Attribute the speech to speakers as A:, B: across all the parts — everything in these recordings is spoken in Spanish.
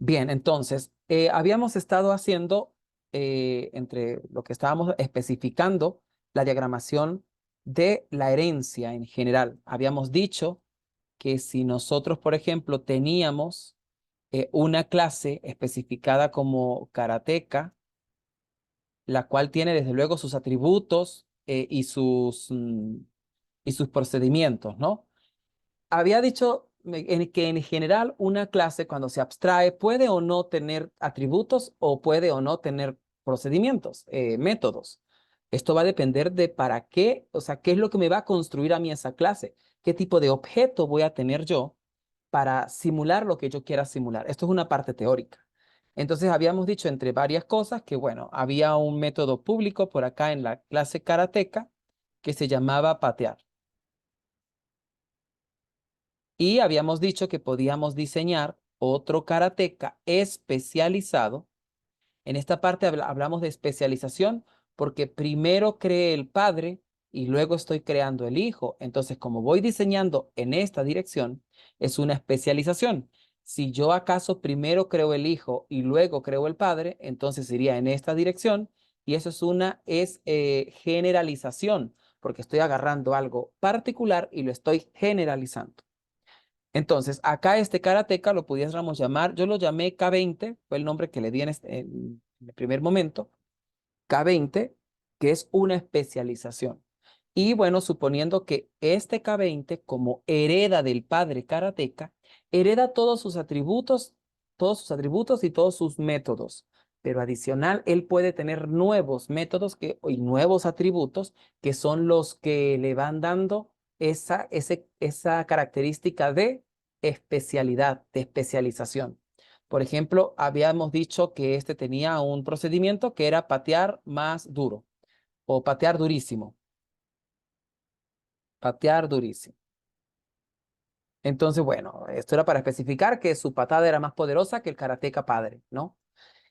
A: Bien, entonces, habíamos estado haciendo, entre lo que estábamos especificando, la diagramación de la herencia en general. Habíamos dicho que si nosotros, por ejemplo, teníamos una clase especificada como karateca, la cual tiene desde luego sus atributos y sus procedimientos, ¿no? Había dicho que en general una clase cuando se abstrae puede o no tener atributos o puede o no tener procedimientos, métodos. Esto va a depender de para qué, o sea, qué es lo que me va a construir a mí esa clase, qué tipo de objeto voy a tener yo para simular lo que yo quiera simular. Esto es una parte teórica. Entonces habíamos dicho entre varias cosas que, bueno, había un método público por acá en la clase karateca que se llamaba patear. Y habíamos dicho que podíamos diseñar otro karateca especializado. En esta parte hablamos de especialización porque primero cree el padre y luego estoy creando el hijo. Entonces, como voy diseñando en esta dirección, es una especialización. Si yo acaso primero creo el hijo y luego creo el padre, entonces iría en esta dirección y eso es generalización porque estoy agarrando algo particular y lo estoy generalizando. Entonces, acá este karateca lo pudiéramos llamar, yo lo llamé K20, fue el nombre que le di en el primer momento, K20, que es una especialización. Y bueno, suponiendo que este K20, como hereda del padre karateca, hereda todos sus atributos y todos sus métodos. Pero adicional, él puede tener nuevos métodos y nuevos atributos que son los que le van dando esa característica de especialidad, de especialización. Por ejemplo, habíamos dicho que este tenía un procedimiento que era patear más duro o patear durísimo, patear durísimo. Entonces, bueno, esto era para especificar que su patada era más poderosa que el karateca padre, ¿no?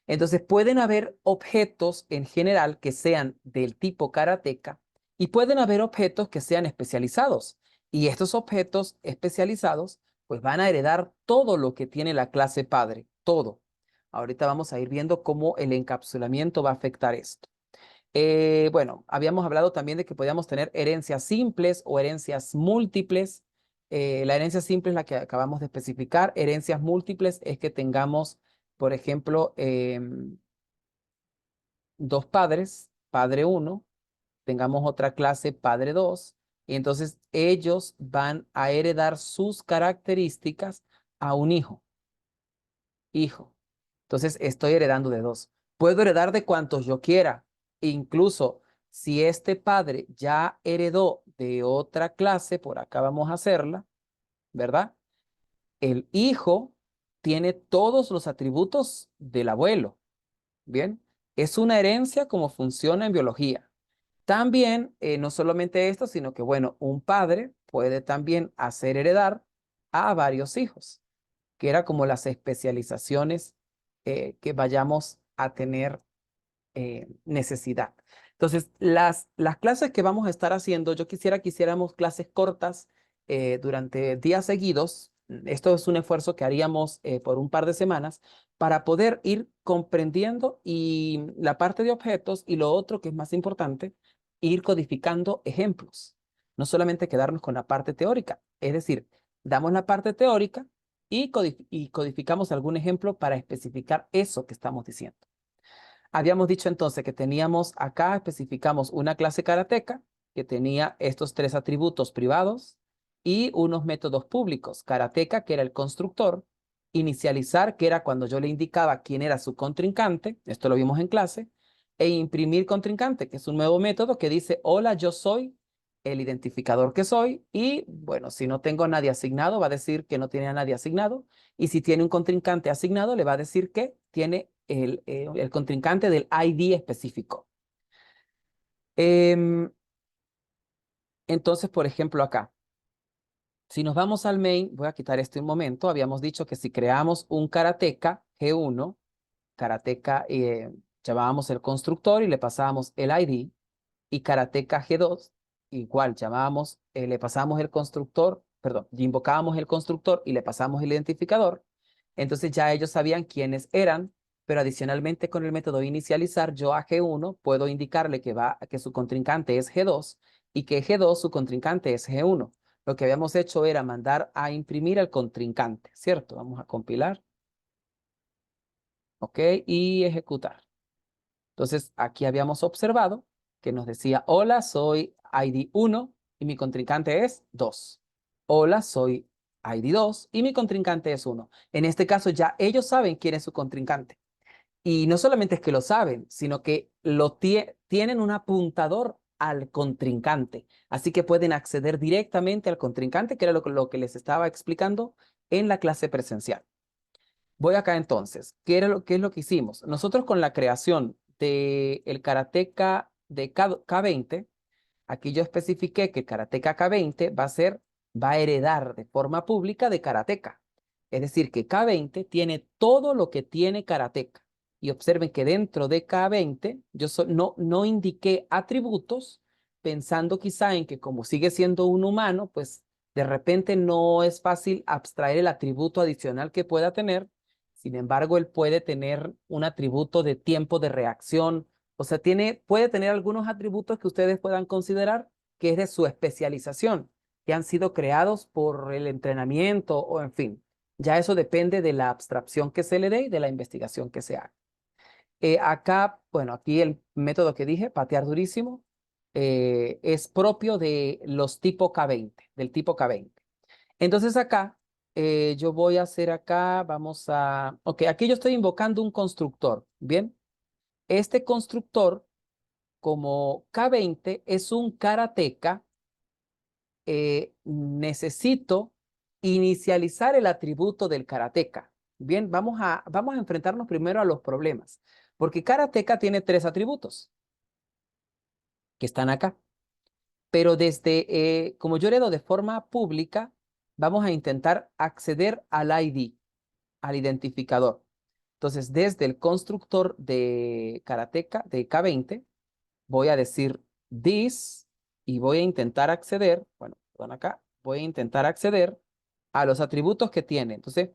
A: Entonces, pueden haber objetos en general que sean del tipo karateca y pueden haber objetos que sean especializados. Y estos objetos especializados, pues van a heredar todo lo que tiene la clase padre, todo. Ahorita vamos a ir viendo cómo el encapsulamiento va a afectar esto. Bueno, habíamos hablado también de que podíamos tener herencias simples o herencias múltiples. La herencia simple es la que acabamos de especificar. Herencias múltiples es que tengamos, por ejemplo, dos padres, padre uno, tengamos otra clase, padre 2, y entonces ellos van a heredar sus características a un hijo. Entonces estoy heredando de dos. Puedo heredar de cuantos yo quiera. Incluso si este padre ya heredó de otra clase, por acá vamos a hacerla, ¿verdad? El hijo tiene todos los atributos del abuelo. Bien, es una herencia como funciona en biología. También, no solamente esto, sino que, bueno, un padre puede también hacer heredar a varios hijos, que era como las especializaciones que vayamos a tener necesidad. Entonces, las clases que vamos a estar haciendo, yo quisiera que hiciéramos clases cortas durante días seguidos. Esto es un esfuerzo que haríamos por un par de semanas para poder ir comprendiendo y la parte de objetos y lo otro que es más importante, ir codificando ejemplos. No solamente quedarnos con la parte teórica, es decir, damos la parte teórica y codificamos algún ejemplo para especificar eso que estamos diciendo. Habíamos dicho entonces que teníamos acá, especificamos una clase karateca que tenía estos tres atributos privados y unos métodos públicos. Karateca, que era el constructor, inicializar, que era cuando yo le indicaba quién era su contrincante, esto lo vimos en clase, e imprimir contrincante, que es un nuevo método que dice, hola, yo soy el identificador que soy, y bueno, si no tengo a nadie asignado, va a decir que no tiene a nadie asignado, y si tiene un contrincante asignado, le va a decir que tiene el contrincante del ID específico. Em, entonces, por ejemplo, acá, si nos vamos al main, voy a quitar este un momento, habíamos dicho que si creamos un karateka G1, karateka, llamábamos el constructor y le pasábamos el ID, y karateka G2, igual llamábamos, le pasábamos el constructor, perdón, invocábamos el constructor y le pasamos el identificador. Entonces ya ellos sabían quiénes eran, pero adicionalmente con el método inicializar, yo a G1 puedo indicarle que su contrincante es G2 y que G2 su contrincante es G1. Lo que habíamos hecho era mandar a imprimir al contrincante, ¿cierto? Vamos a compilar. ¿Ok? Y ejecutar. Entonces, aquí habíamos observado que nos decía, hola, soy ID 1 y mi contrincante es 2. Hola, soy ID 2 y mi contrincante es 1. En este caso, ya ellos saben quién es su contrincante. Y no solamente es que lo saben, sino que tienen un apuntador al contrincante. Así que pueden acceder directamente al contrincante, que era lo que les estaba explicando en la clase presencial. Voy acá entonces. ¿Qué es lo que hicimos? Nosotros con la creación del karateka de K20, aquí yo especifiqué que el karateka K20 va a heredar de forma pública de karateka. Es decir, que K20 tiene todo lo que tiene karateka. Y observen que dentro de K20 yo no indiqué atributos pensando quizá en que como sigue siendo un humano, pues de repente no es fácil abstraer el atributo adicional que pueda tener. Sin embargo, él puede tener un atributo de tiempo de reacción. O sea, puede tener algunos atributos que ustedes puedan considerar que es de su especialización, que han sido creados por el entrenamiento o en fin. Ya eso depende de la abstracción que se le dé y de la investigación que se haga. Acá, bueno, aquí el método que dije, patear durísimo, es propio de los tipo K20, del tipo K20. Entonces acá, yo voy a hacer acá, ok, aquí yo estoy invocando un constructor, ¿bien? Este constructor, como K20 es un karateka, necesito inicializar el atributo del karateka. Bien, vamos a enfrentarnos primero a los problemas, porque karateka tiene 3 atributos que están acá, pero como yo heredo de forma pública, vamos a intentar acceder al ID, al identificador. Entonces, desde el constructor de karateka, de K20, voy a decir this y voy a intentar acceder, bueno, perdón acá, voy a intentar acceder a los atributos que tiene. Entonces,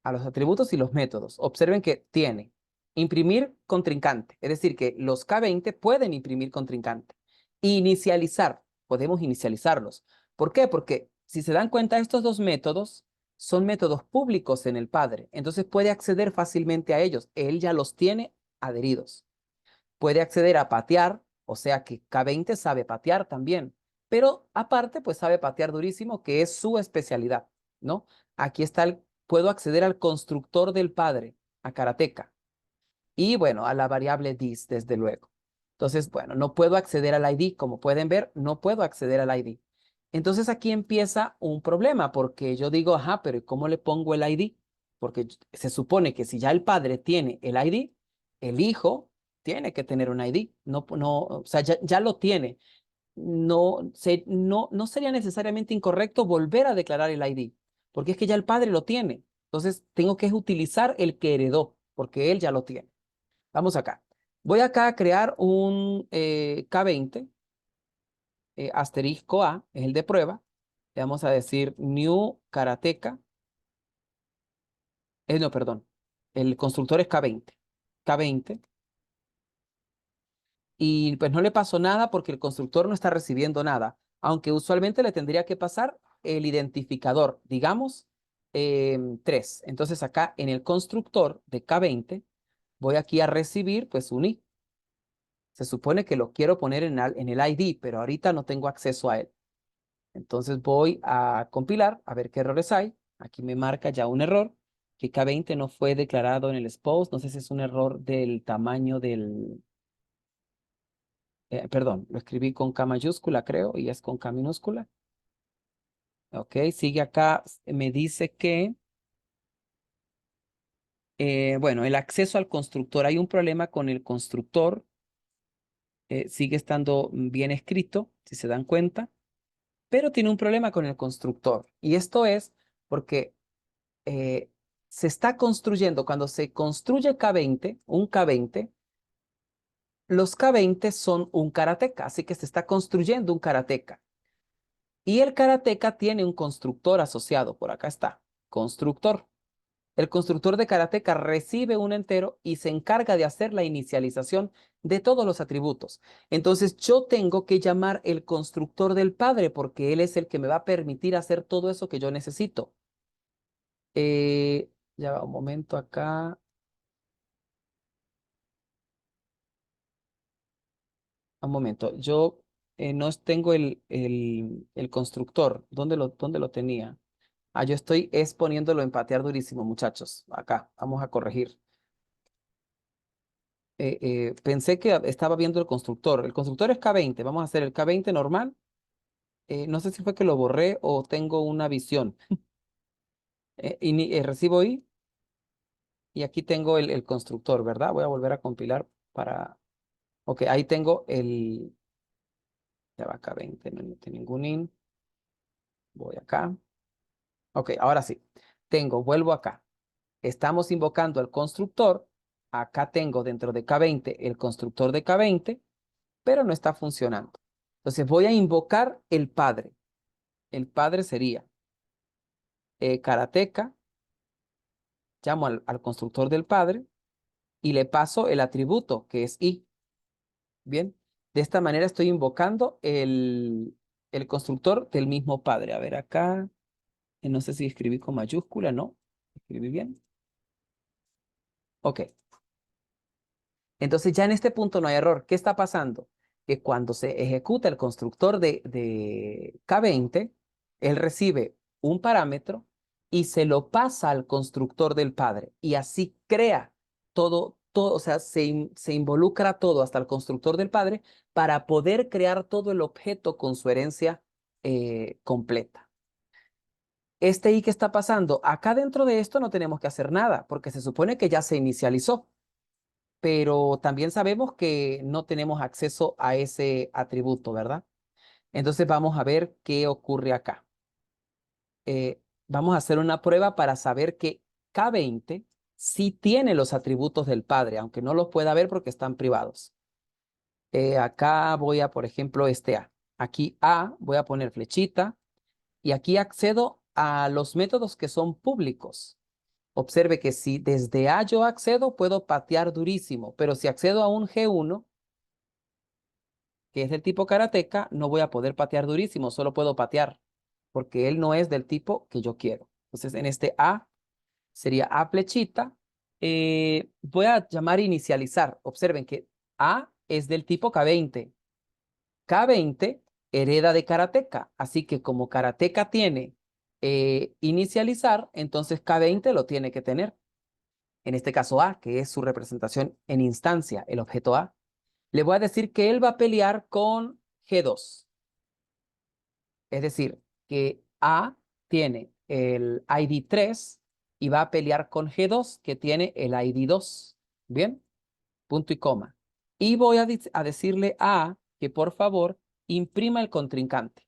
A: a los atributos y los métodos. Observen que tiene imprimir contrincante, es decir, que los K20 pueden imprimir contrincante. Inicializar, podemos inicializarlos. ¿Por qué? Porque si se dan cuenta, estos dos métodos son métodos públicos en el padre, entonces puede acceder fácilmente a ellos. Él ya los tiene adheridos. Puede acceder a patear, o sea que K20 sabe patear también, pero aparte pues sabe patear durísimo, que es su especialidad, ¿no? Aquí puedo acceder al constructor del padre, a karateka, y bueno, a la variable this, desde luego. Entonces, bueno, no puedo acceder al ID, como pueden ver, no puedo acceder al ID. Entonces aquí empieza un problema, porque yo digo, ajá, pero ¿cómo le pongo el ID? Porque se supone que si ya el padre tiene el ID, el hijo tiene que tener un ID. O sea, ya lo tiene. No sería necesariamente incorrecto volver a declarar el ID, porque es que ya el padre lo tiene. Entonces, tengo que utilizar el que heredó, porque él ya lo tiene. Vamos acá. Voy acá a crear un K20, asterisco A, es el de prueba. Le vamos a decir new karateka. No, perdón. El constructor es K20. K20. Y pues no le pasó nada porque el constructor no está recibiendo nada, aunque usualmente le tendría que pasar el identificador, digamos, 3. Entonces acá en el constructor de K20 voy aquí a recibir pues un I. Se supone que lo quiero poner en el ID, pero ahorita no tengo acceso a él. Entonces voy a compilar a ver qué errores hay. Aquí me marca ya un error, que K20 no fue declarado en el expose. No sé si es un error del tamaño del... perdón, lo escribí con K mayúscula, creo, y es con K minúscula. Ok, sigue acá. Me dice que, bueno, el acceso al constructor. Hay un problema con el constructor. Sigue estando bien escrito, si se dan cuenta, pero tiene un problema con el constructor. Y esto es porque se está construyendo, cuando se construye K20, un K20, los K20 son un karateka, así que se está construyendo un karateka. Y el karateka tiene un constructor asociado, por acá está, constructor. El constructor de karateka recibe un entero y se encarga de hacer la inicialización de todos los atributos. Entonces yo tengo que llamar el constructor del padre porque él es el que me va a permitir hacer todo eso que yo necesito. Ya va un momento acá. Un momento. Yo no tengo el constructor. ¿Dónde lo tenía? Ah, yo estoy poniéndolo en patear durísimo, muchachos. Acá, vamos a corregir. Pensé que estaba viendo el constructor. El constructor es K20. Vamos a hacer el K20 normal. No sé si fue que lo borré o tengo una visión. Recibo I y aquí tengo el constructor, ¿verdad? Voy a volver a compilar para... Ok, ahí tengo el... Ya va K20, no tiene ningún IN. Voy acá. Ok, ahora sí. Vuelvo acá. Estamos invocando al constructor. Acá tengo dentro de K20 el constructor de K20, pero no está funcionando. Entonces voy a invocar el padre. El padre sería karateka, llamo al constructor del padre y le paso el atributo que es i. Bien, de esta manera estoy invocando el constructor del mismo padre. A ver acá, no sé si escribí con mayúscula, ¿no? ¿Escribí bien? Ok. Entonces ya en este punto no hay error. ¿Qué está pasando? Que cuando se ejecuta el constructor de K20, él recibe un parámetro y se lo pasa al constructor del padre. Y así crea todo, o sea, se involucra todo hasta el constructor del padre para poder crear todo el objeto con su herencia completa. Este I que está pasando, acá dentro de esto no tenemos que hacer nada, porque se supone que ya se inicializó, pero también sabemos que no tenemos acceso a ese atributo, ¿verdad? Entonces vamos a ver qué ocurre acá. Vamos a hacer una prueba para saber que K20 sí tiene los atributos del padre, aunque no los pueda ver porque están privados. Acá voy a, por ejemplo, este A. Aquí A, voy a poner flechita y aquí accedo a los métodos que son públicos. Observe que si desde A yo accedo, puedo patear durísimo, pero si accedo a un G1, que es del tipo karateka, no voy a poder patear durísimo, solo puedo patear, porque él no es del tipo que yo quiero. Entonces, en este A sería A flechita. Voy a llamar inicializar. Observen que A es del tipo K20. K20 hereda de karateka, así que como karateka tiene inicializar, entonces K20 lo tiene que tener. En este caso A, que es su representación en instancia, el objeto A. Le voy a decir que él va a pelear con G2. Es decir, que A tiene el ID 3 y va a pelear con G2, que tiene el ID 2. Bien, punto y coma. Y voy a decirle a A que por favor imprima el contrincante.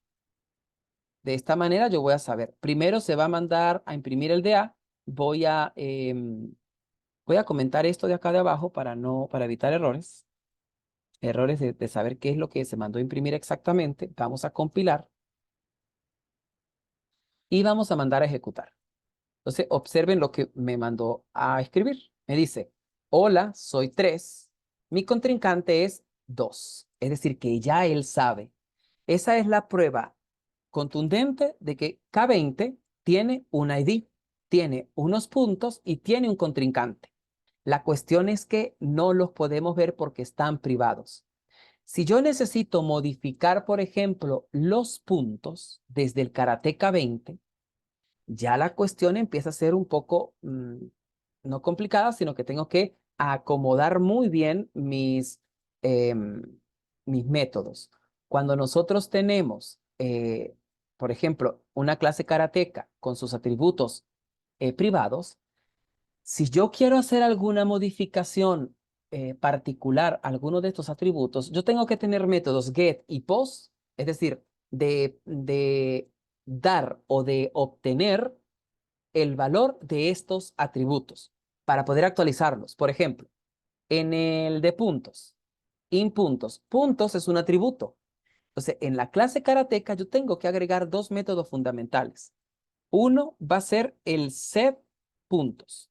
A: De esta manera yo voy a saber. Primero se va a mandar a imprimir el de A. Voy a comentar esto de acá de abajo para evitar errores. Errores de saber qué es lo que se mandó a imprimir exactamente. Vamos a compilar y vamos a mandar a ejecutar. Entonces, observen lo que me mandó a escribir. Me dice, hola, soy 3. Mi contrincante es 2. Es decir, que ya él sabe. Esa es la prueba contundente de que K20 tiene un ID, tiene unos puntos y tiene un contrincante. La cuestión es que no los podemos ver porque están privados. Si yo necesito modificar, por ejemplo, los puntos desde el karateka 20, ya la cuestión empieza a ser un poco, no complicada, sino que tengo que acomodar muy bien mis métodos. Cuando nosotros tenemos, por ejemplo, una clase karateka con sus atributos privados, si yo quiero hacer alguna modificación particular a alguno de estos atributos, yo tengo que tener métodos get y post, es decir, de dar o de obtener el valor de estos atributos para poder actualizarlos. Por ejemplo, en el de puntos, puntos. Puntos es un atributo. Entonces, en la clase karateka yo tengo que agregar dos métodos fundamentales. Uno va a ser el set puntos.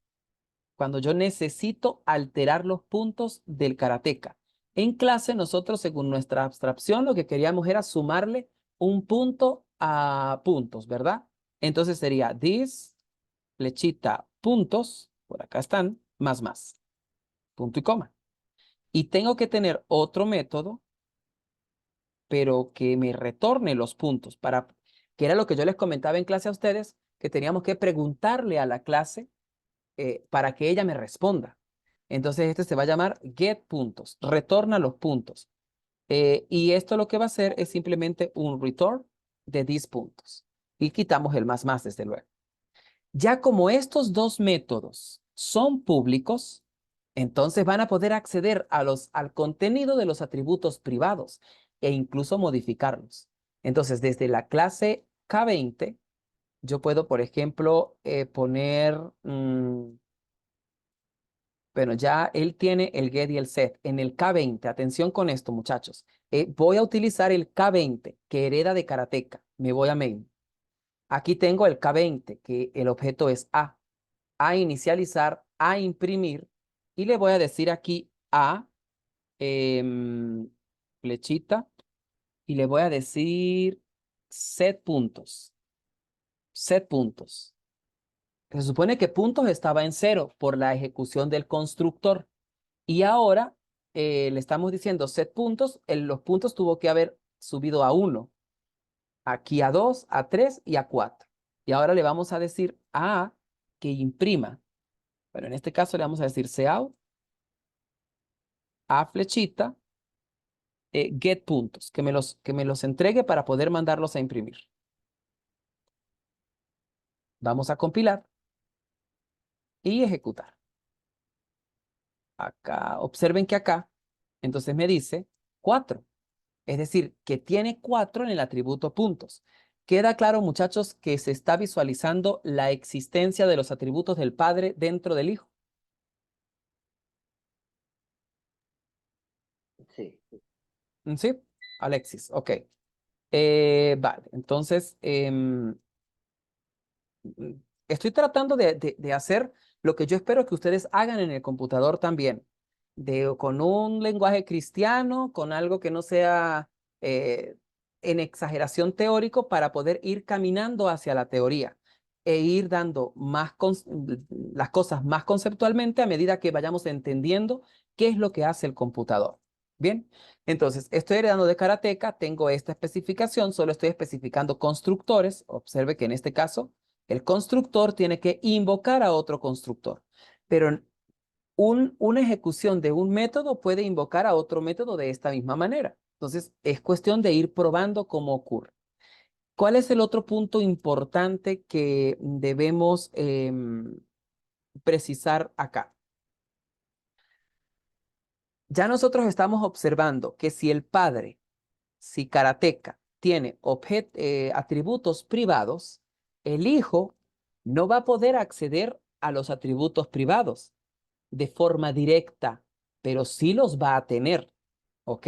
A: Cuando yo necesito alterar los puntos del karateka. En clase nosotros, según nuestra abstracción, lo que queríamos era sumarle un punto a puntos, ¿verdad? Entonces sería this, flechita, puntos, por acá están, más, punto y coma. Y tengo que tener otro método, pero que me retorne los puntos, que era lo que yo les comentaba en clase a ustedes, que teníamos que preguntarle a la clase para que ella me responda. Entonces este se va a llamar get puntos, retorna los puntos. Y esto lo que va a hacer es simplemente un return de 10 puntos. Y quitamos el más, desde luego. Ya como estos dos métodos son públicos, entonces van a poder acceder al contenido de los atributos privados e incluso modificarlos. Entonces, desde la clase K20, yo puedo, por ejemplo, poner, bueno, ya él tiene el get y el set. En el K20, atención con esto, muchachos. Voy a utilizar el K20 que hereda de karateka. Me voy a main. Aquí tengo el K20, que el objeto es a inicializar, a imprimir, y le voy a decir aquí a flechita, y le voy a decir set puntos. Set puntos. Se supone que puntos estaba en 0 por la ejecución del constructor. Y ahora le estamos diciendo set puntos, los puntos tuvo que haber subido a 1, aquí a 2, a 3 y a 4. Y ahora le vamos a decir a que imprima. Bueno, en este caso le vamos a decir cout, a flechita, get puntos, que me los entregue para poder mandarlos a imprimir. Vamos a compilar y ejecutar. Acá, observen que acá, entonces me dice 4. Es decir, que tiene 4 en el atributo puntos. Queda claro, muchachos, que se está visualizando la existencia de los atributos del padre dentro del hijo.
B: Sí.
A: ¿Sí? Alexis, ok. Vale, entonces estoy tratando de hacer lo que yo espero que ustedes hagan en el computador también, con un lenguaje cristiano, con algo que no sea en exageración teórico para poder ir caminando hacia la teoría e ir dando las cosas más conceptualmente a medida que vayamos entendiendo qué es lo que hace el computador. Bien, entonces estoy heredando de karateka, tengo esta especificación, solo estoy especificando constructores. Observe que en este caso el constructor tiene que invocar a otro constructor, pero una ejecución de un método puede invocar a otro método de esta misma manera. Entonces, es cuestión de ir probando cómo ocurre. ¿Cuál es el otro punto importante que debemos precisar acá? Ya nosotros estamos observando que si karateka tiene atributos privados, el hijo no va a poder acceder a los atributos privados de forma directa, pero sí los va a tener, ¿ok?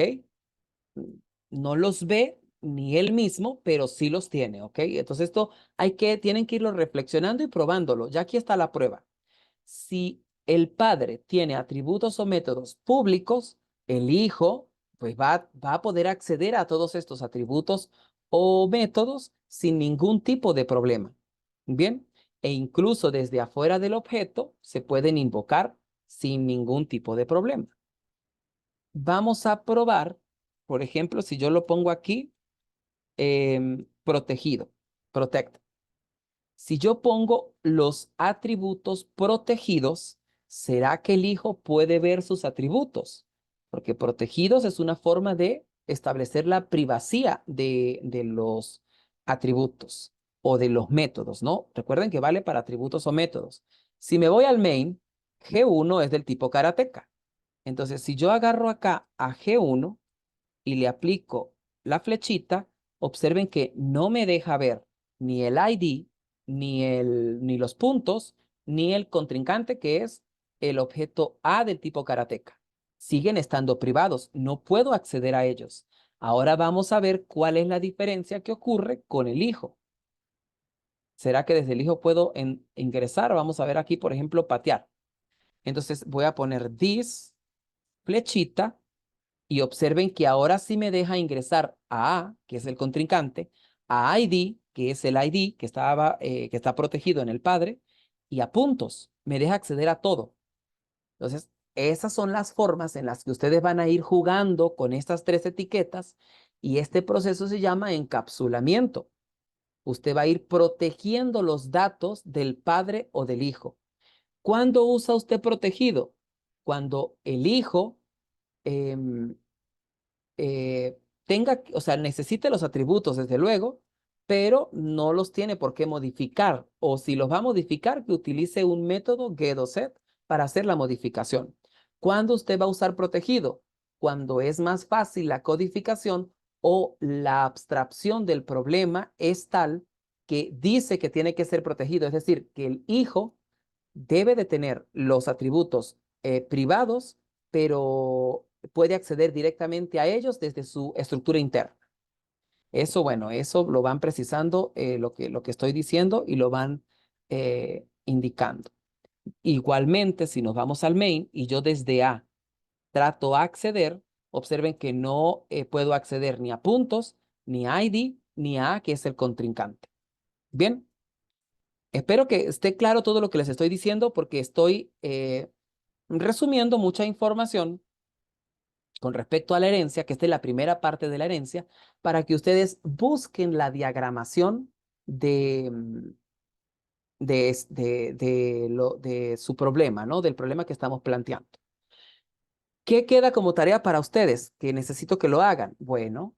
A: No los ve ni él mismo, pero sí los tiene, ¿ok? Entonces esto tienen que irlo reflexionando y probándolo. Ya aquí está la prueba. Si el padre tiene atributos o métodos públicos, el hijo pues va a poder acceder a todos estos atributos o métodos sin ningún tipo de problema. Bien, e incluso desde afuera del objeto se pueden invocar sin ningún tipo de problema. Vamos a probar, por ejemplo, si yo lo pongo aquí, protegido, protect. Si yo pongo los atributos protegidos, ¿será que el hijo puede ver sus atributos? Porque protegidos es una forma de establecer la privacidad de los atributos o de los métodos, ¿no? Recuerden que vale para atributos o métodos. Si me voy al main, G1 es del tipo karateka. Entonces, si yo agarro acá a G1 y le aplico la flechita, observen que no me deja ver ni el ID, ni los puntos, ni el contrincante, que es el objeto A del tipo karateka. Siguen estando privados, no puedo acceder a ellos. Ahora vamos a ver cuál es la diferencia que ocurre con el hijo. ¿Será que desde el hijo puedo ingresar? Vamos a ver aquí, por ejemplo, patear. Entonces voy a poner this, flechita, y observen que ahora sí me deja ingresar a, que es el contrincante, a ID, que es el ID que está protegido en el padre, y a puntos. Me deja acceder a todo. Entonces, esas son las formas en las que ustedes van a ir jugando con estas tres etiquetas y este proceso se llama encapsulamiento. Usted va a ir protegiendo los datos del padre o del hijo. ¿Cuándo usa usted protegido? Cuando el hijo em, o sea, necesite los atributos, desde luego, pero no los tiene por qué modificar. O si los va a modificar, que utilice un método get o set para hacer la modificación. ¿Cuándo usted va a usar protegido? Cuando es más fácil la codificación o la abstracción del problema es tal que dice que tiene que ser protegido. Es decir, que el hijo debe de tener los atributos privados, pero puede acceder directamente a ellos desde su estructura interna. Eso, bueno, eso lo van precisando lo que estoy diciendo y lo van indicando. Igualmente, si nos vamos al main y yo desde A trato a acceder, observen que no puedo acceder ni a puntos, ni a ID, ni a A, que es el contrincante. Bien, espero que esté claro todo lo que les estoy diciendo porque estoy resumiendo mucha información con respecto a la herencia, que esta es la primera parte de la herencia, para que ustedes busquen la diagramación de, de su problema, ¿no? Del problema que estamos planteando. ¿Qué queda como tarea para ustedes? Que necesito que lo hagan. Bueno,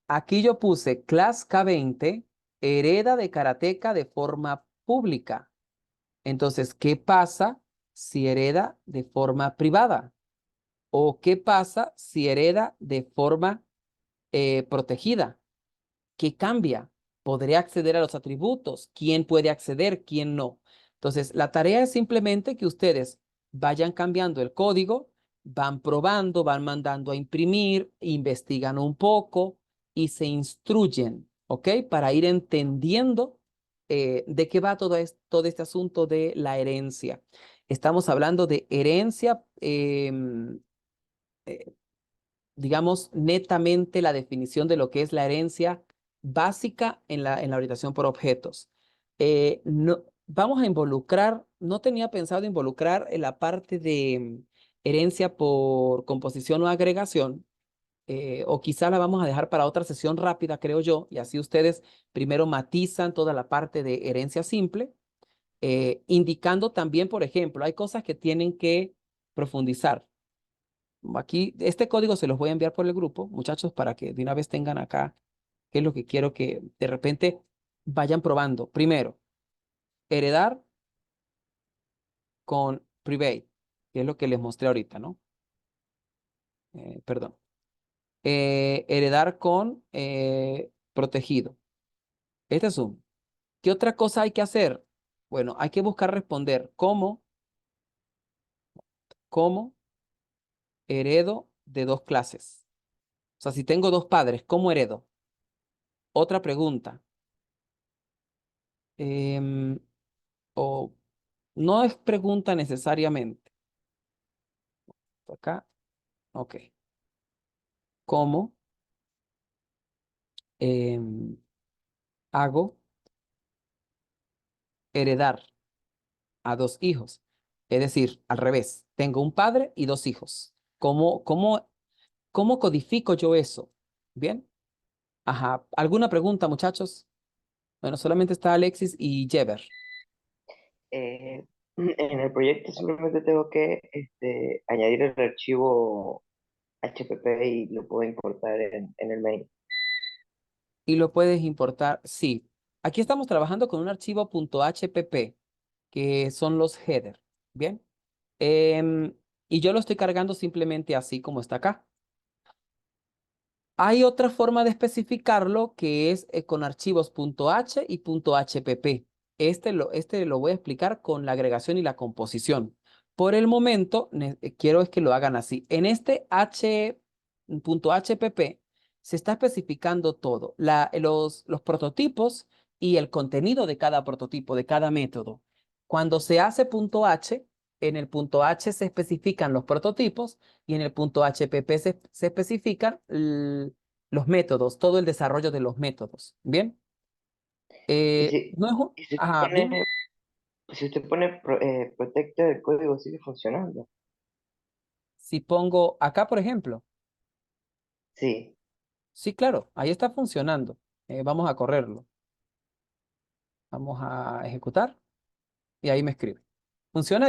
A: aquí yo puse class K20, hereda de Karateka de forma pública. Entonces, ¿qué pasa si hereda de forma privada? ¿O qué pasa si hereda de forma protegida? ¿Qué cambia? ¿Podré acceder a los atributos? ¿Quién puede acceder? ¿Quién no? Entonces, la tarea es simplemente que ustedes vayan cambiando el código, van probando, van mandando a imprimir, investigan un poco y se instruyen, ¿ok? Para ir entendiendo de qué va todo este asunto de la herencia. Estamos hablando de herencia eh, digamos, netamente la definición de lo que es la herencia básica en la orientación por objetos. No, vamos a involucrar, no tenía pensado involucrar en la parte de herencia por composición o agregación, o quizá la vamos a dejar para otra sesión rápida, creo yo, y así ustedes primero matizan toda la parte de herencia simple, indicando también, por ejemplo, hay cosas que tienen que profundizar. Aquí, este código se los voy a enviar por el grupo, muchachos, para que de una vez tengan acá qué es lo que quiero que de repente vayan probando. Primero, heredar con private, que es lo que les mostré ahorita, ¿no? Perdón. Heredar con protegido. Este es un. ¿Qué otra cosa hay que hacer? Bueno, hay que buscar responder cómo heredo de dos clases. O sea, si tengo dos padres, ¿cómo heredo? Otra pregunta. Em, o no es pregunta necesariamente. Acá, ok. ¿Cómo em, hago heredar a dos hijos? Es decir, al revés, tengo un padre y dos hijos. ¿Cómo codifico yo eso? ¿Bien? Ajá. ¿Alguna pregunta, muchachos? Bueno, solamente está Alexis y Jever.
B: En el proyecto simplemente tengo que añadir el archivo HPP y lo puedo importar en el main.
A: Y lo puedes importar. Sí. Aquí estamos trabajando con un archivo .hpp, que son los header. ¿Bien? Em, y yo lo estoy cargando simplemente así como está acá. Hay otra forma de especificarlo que es con archivos .h y .hpp. Este lo voy a explicar con la agregación y la composición. Por el momento, quiero es que lo hagan así. En este .hpp se está especificando todo. Los prototipos y el contenido de cada prototipo, de cada método. Cuando se hace punto H, en el punto H se especifican los prototipos y en el punto HPP se especifican los métodos, todo el desarrollo de los métodos. ¿Bien?
B: Y si,
A: No es
B: y si usted
A: Ajá, dime.
B: pone, si usted pone protector, el código sigue funcionando.
A: Si pongo acá, por ejemplo,
B: Sí.
A: sí, claro, ahí está funcionando. Vamos a correrlo. Vamos a ejecutar y ahí me escribe. Funciona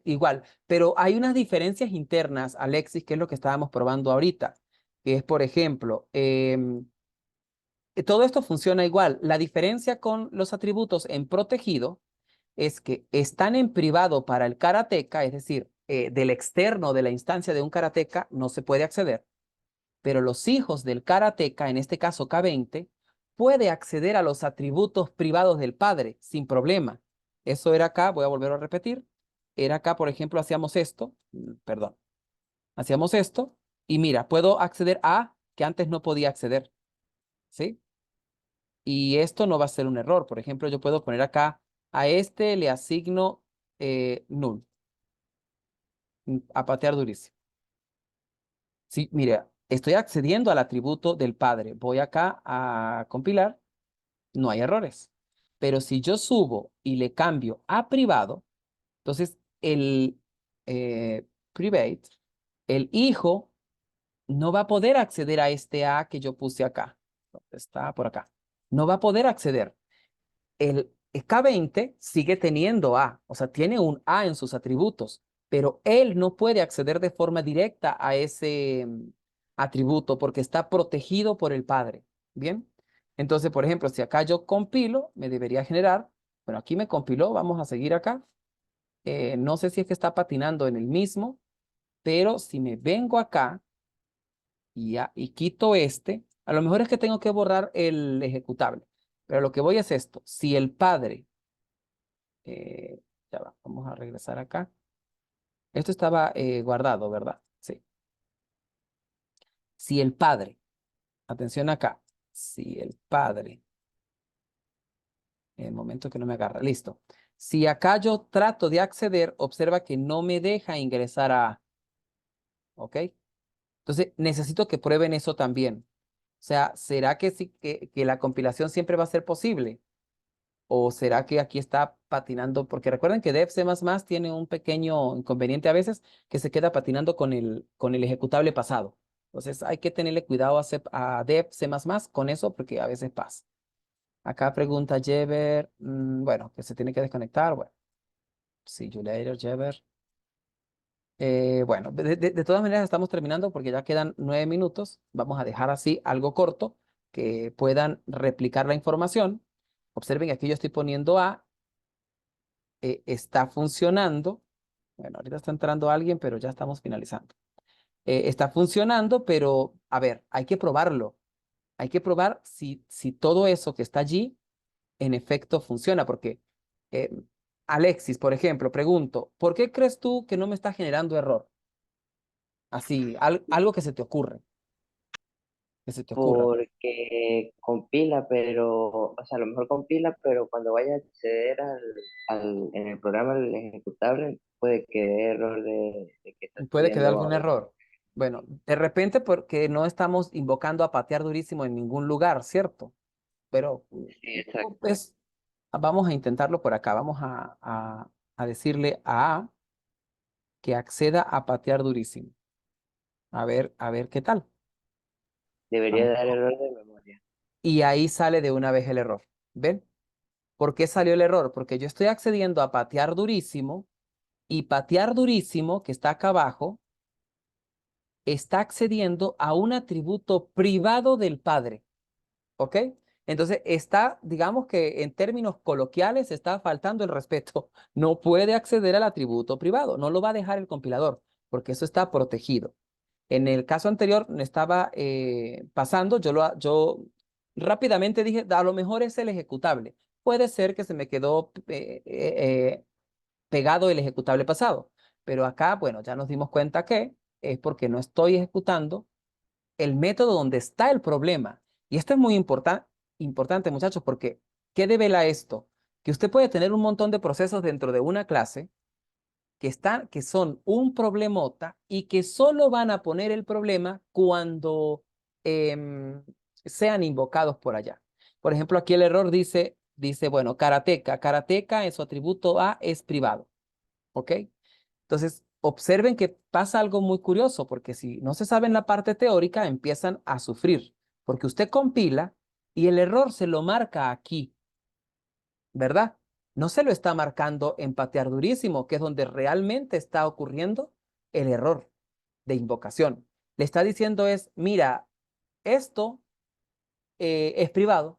A: igual, pero hay unas diferencias internas, Alexis, que es lo que estábamos probando ahorita, que es, por ejemplo, todo esto funciona igual. La diferencia con los atributos en protegido es que están en privado para el karateka, es decir, del externo de la instancia de un karateka no se puede acceder, pero los hijos del karateka, en este caso K20, puede acceder a los atributos privados del padre sin problema. Eso era acá, voy a volver a repetir, era acá, por ejemplo, hacíamos esto, perdón, hacíamos esto, y mira, puedo acceder a que antes no podía acceder, ¿sí? Y esto no va a ser un error. Por ejemplo, yo puedo poner acá, a este le asigno null, a patear durísimo. Sí, mira, estoy accediendo al atributo del padre. Voy acá a compilar, no hay errores. Pero si yo subo y le cambio a privado, entonces el private, el hijo, no va a poder acceder a este A que yo puse acá. Está por acá. No va a poder acceder. El K20 sigue teniendo A, o sea, tiene un A en sus atributos, pero él no puede acceder de forma directa a ese atributo porque está protegido por el padre. ¿Bien? Entonces, por ejemplo, si acá yo compilo, me debería generar, bueno, aquí me compiló, vamos a seguir acá. No sé si es que está patinando en el mismo, pero si me vengo acá y quito este, a lo mejor es que tengo que borrar el ejecutable, pero lo que voy es esto, si el padre ya va, vamos a regresar acá. Esto estaba guardado, ¿verdad? Sí. Si el padre, atención acá, si el padre, en el momento que no me agarra, listo. Si acá yo trato de acceder, observa que no me deja ingresar a, ¿ok? Entonces necesito que prueben eso también. O sea, ¿será que, sí, que la compilación siempre va a ser posible? ¿O será que aquí está patinando? Porque recuerden que Dev C++ tiene un pequeño inconveniente a veces que se queda patinando con el ejecutable pasado. Entonces hay que tenerle cuidado a Dev C++ con eso porque a veces pasa. Acá pregunta Jever, bueno, que se tiene que desconectar. Bueno, see you later, Jever. Bueno, de todas maneras estamos terminando porque ya quedan 9 minutos. Vamos a dejar así algo corto que puedan replicar la información. Observen que aquí yo estoy poniendo A, está funcionando. Bueno, ahorita está entrando alguien, pero ya estamos finalizando. Está funcionando, pero a ver, hay que probarlo. Hay que probar si todo eso que está allí en efecto funciona, porque eh, Alexis, por ejemplo, pregunto, ¿por qué crees tú que no me está generando error? Así, algo que se te ocurre, que se te ocurra.
B: Porque compila, pero, o sea, a lo mejor compila, pero cuando vaya a acceder en el programa el ejecutable, puede que dé error de que está
A: Puede quedar
B: accediendo a
A: algún error. Bueno, de repente porque no estamos invocando a patear durísimo en ningún lugar, ¿cierto? Pero
B: Sí, exacto.
A: pues vamos a intentarlo por acá. Vamos a decirle a A que acceda a patear durísimo. A ver qué tal.
B: Debería
A: Vamos.
B: dar error de memoria.
A: Y ahí sale de una vez el error. ¿Ven? ¿Por qué salió el error? Porque yo estoy accediendo a patear durísimo y patear durísimo, que está acá abajo, está accediendo a un atributo privado del padre. ¿Ok? Entonces está, digamos que en términos coloquiales, está faltando el respeto. No puede acceder al atributo privado, no lo va a dejar el compilador, porque eso está protegido. En el caso anterior me estaba pasando, yo rápidamente dije, a lo mejor es el ejecutable. Puede ser que se me quedó pegado el ejecutable pasado, pero acá, bueno, ya nos dimos cuenta que es porque no estoy ejecutando el método donde está el problema. Y esto es muy importante, muchachos, porque ¿Qué devela esto? Que usted puede tener un montón de procesos dentro de una clase que son un problemota y que solo van a poner el problema cuando em, sean invocados por allá. Por ejemplo, aquí el error dice, bueno, karateca en su atributo A es privado, ¿ok? Entonces, observen que pasa algo muy curioso, porque si no se sabe en la parte teórica, empiezan a sufrir, porque usted compila y el error se lo marca aquí, ¿verdad? No se lo está marcando en patear durísimo, que es donde realmente está ocurriendo el error de invocación. Le está diciendo mira, esto es privado.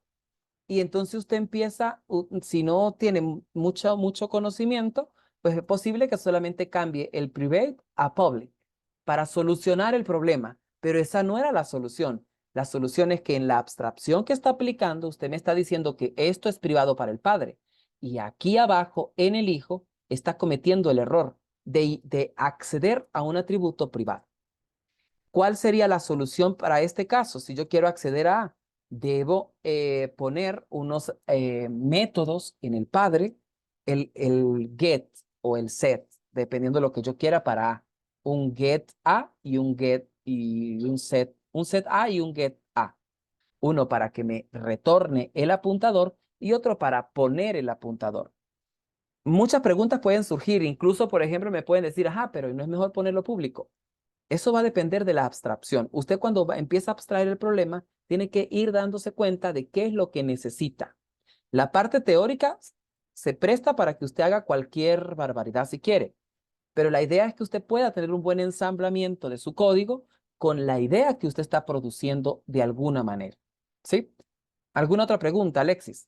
A: Y entonces usted empieza, si no tiene mucho conocimiento, pues es posible que solamente cambie el private a public para solucionar el problema. Pero esa no era la solución. La solución es que en la abstracción que está aplicando, usted me está diciendo que esto es privado para el padre. Y aquí abajo, en el hijo, está cometiendo el error de acceder a un atributo privado. ¿Cuál sería la solución para este caso? Si yo quiero acceder a A, debo poner unos métodos en el padre, el get o el set, dependiendo de lo que yo quiera para A. Un get A y un get y un set A y un get A. Uno para que me retorne el apuntador y otro para poner el apuntador. Muchas preguntas pueden surgir, incluso, por ejemplo, me pueden decir, ajá, pero ¿no es mejor ponerlo público? Eso va a depender de la abstracción. Usted cuando empieza a abstraer el problema, tiene que ir dándose cuenta de qué es lo que necesita. La parte teórica se presta para que usted haga cualquier barbaridad si quiere, pero la idea es que usted pueda tener un buen ensamblamiento de su código con la idea que usted está produciendo de alguna manera. ¿Sí? ¿Alguna otra pregunta, Alexis?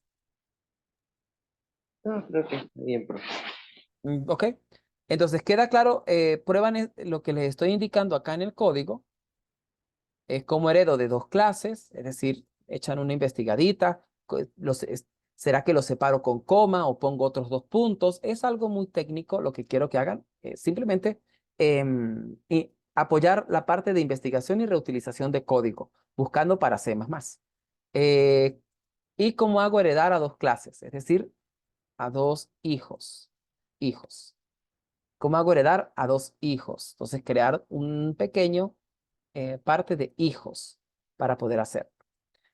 B: No, creo que está bien, profe.
A: Ok. Entonces, queda claro, prueban lo que les estoy indicando acá en el código. Es como heredo de dos clases, es decir, echan una investigadita, ¿será que los separo con coma o pongo otros dos puntos? Es algo muy técnico lo que quiero que hagan, simplemente y apoyar la parte de investigación y reutilización de código, buscando para C++. Eh, ¿Y cómo hago heredar a dos clases? Es decir, a dos hijos. ¿Cómo hago heredar a dos hijos? Entonces, crear un pequeño parte de hijos para poder hacer.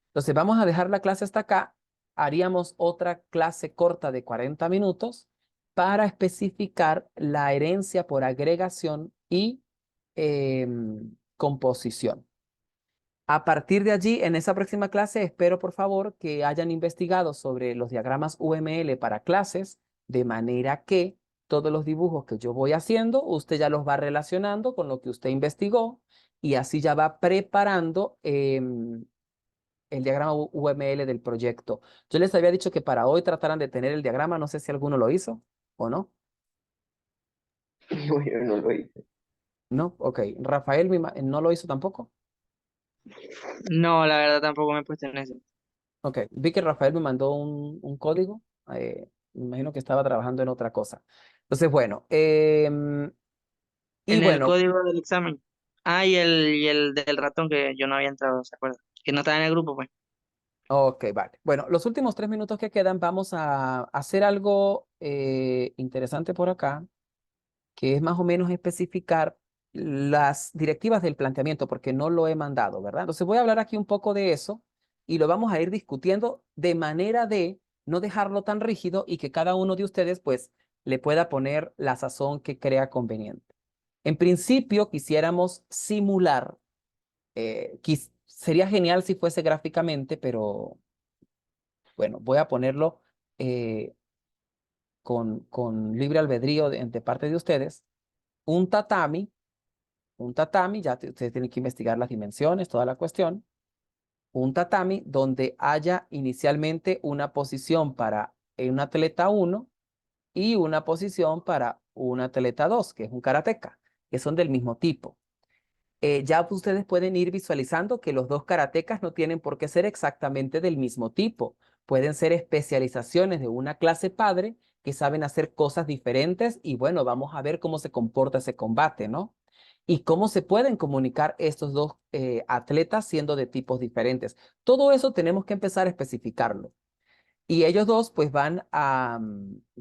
A: Entonces vamos a dejar la clase hasta acá. Haríamos otra clase corta de 40 minutos para especificar la herencia por agregación y composición. A partir de allí, en esa próxima clase, espero por favor que hayan investigado sobre los diagramas UML para clases, de manera que todos los dibujos que yo voy haciendo, usted ya los va relacionando con lo que usted investigó y así ya va preparando el diagrama UML del proyecto. Yo les había dicho que para hoy trataran de tener el diagrama, no sé si alguno lo hizo o no.
B: Yo no lo hice.
A: No, ok. Rafael no lo hizo tampoco.
C: No, la verdad tampoco me he puesto en eso.
A: Ok, vi que Rafael me mandó un código. Me imagino que estaba trabajando en otra cosa. Entonces, bueno, y
C: En el
A: bueno,
C: código del examen. Ah, y el del ratón que yo no había entrado, ¿se acuerda? Que no estaba en el grupo, pues.
A: ok, vale. Bueno, los últimos 3 minutos que quedan, vamos a hacer algo interesante por acá, que es más o menos especificar las directivas del planteamiento, porque no lo he mandado, ¿verdad? Entonces voy a hablar aquí un poco de eso y lo vamos a ir discutiendo de manera de no dejarlo tan rígido y que cada uno de ustedes pues le pueda poner la sazón que crea conveniente. En principio quisiéramos simular, sería genial si fuese gráficamente, pero bueno, voy a ponerlo eh, con libre albedrío de parte de ustedes, un tatami. Un tatami, ya ustedes tienen que investigar las dimensiones, toda la cuestión. Un tatami donde haya inicialmente una posición para un atleta 1 y una posición para un atleta 2, que es un karateka, que son del mismo tipo. Ya ustedes pueden ir visualizando que los dos karatecas no tienen por qué ser exactamente del mismo tipo. Pueden ser especializaciones de una clase padre que saben hacer cosas diferentes y bueno, vamos a ver cómo se comporta ese combate, ¿no? Y cómo se pueden comunicar estos dos atletas siendo de tipos diferentes. Todo eso tenemos que empezar a especificarlo. Y ellos dos pues van a,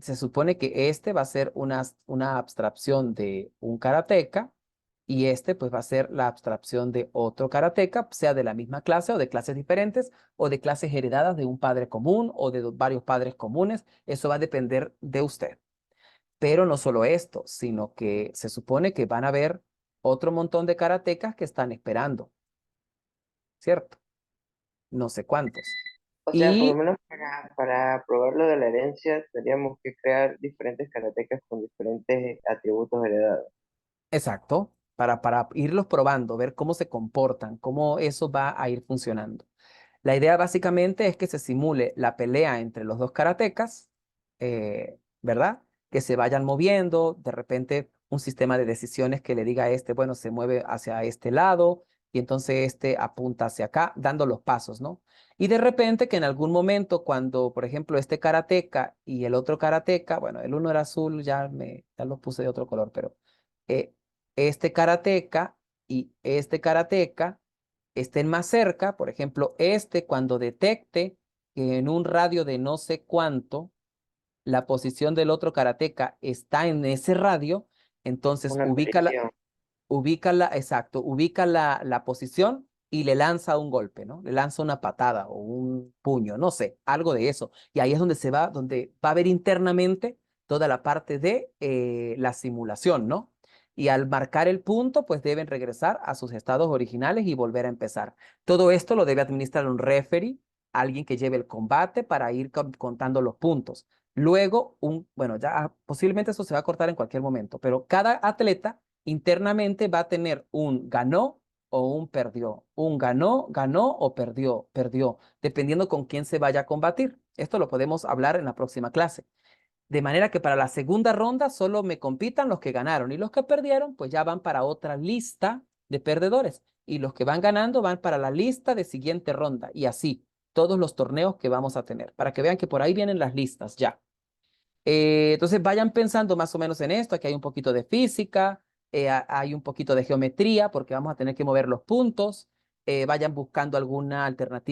A: se supone que este va a ser una abstracción de un karateca y este pues va a ser la abstracción de otro karateca, sea de la misma clase o de clases diferentes o de clases heredadas de un padre común o de varios padres comunes. Eso va a depender de usted. Pero no solo esto, sino que se supone que van a haber otro montón de karatecas que están esperando, ¿cierto? No sé cuántos.
B: O sea, por lo
A: Y
B: menos para probar lo de la herencia, tendríamos que crear diferentes karatecas con diferentes atributos heredados.
A: exacto, para irlos probando, ver cómo se comportan, cómo eso va a ir funcionando. La idea básicamente es que se simule la pelea entre los dos karatecas, ¿verdad? Que se vayan moviendo, de repente un sistema de decisiones que le diga a este, bueno, se mueve hacia este lado y entonces este apunta hacia acá, dando los pasos, ¿no? Y de repente que en algún momento cuando, por ejemplo, este karateca y el otro karateca, bueno, el uno era azul, ya lo puse de otro color, pero eh, este karateca y este karateca estén más cerca, por ejemplo, este cuando detecte que en un radio de no sé cuánto la posición del otro karateca está en ese radio, entonces
B: Una colisión.
A: exacto, ubica la posición y le lanza un golpe, ¿no? Le lanza una patada o un puño, no sé, algo de eso. Y ahí es donde va a ver internamente toda la parte de la simulación, ¿no? Y al marcar el punto, pues deben regresar a sus estados originales y volver a empezar. Todo esto lo debe administrar un referee, alguien que lleve el combate para ir contando los puntos. Luego, bueno, ya posiblemente eso se va a cortar en cualquier momento, pero cada atleta internamente va a tener un ganó o un perdió, un ganó, ganó o perdió, perdió, dependiendo con quién se vaya a combatir. Esto lo podemos hablar en la próxima clase. De manera que para la segunda ronda solo me compitan los que ganaron y los que perdieron pues ya van para otra lista de perdedores y los que van ganando van para la lista de siguiente ronda y así todos los torneos que vamos a tener para que vean que por ahí vienen las listas ya. Entonces vayan pensando más o menos en esto. Aquí hay un poquito de física, hay un poquito de geometría porque vamos a tener que mover los puntos. Vayan buscando alguna alternativa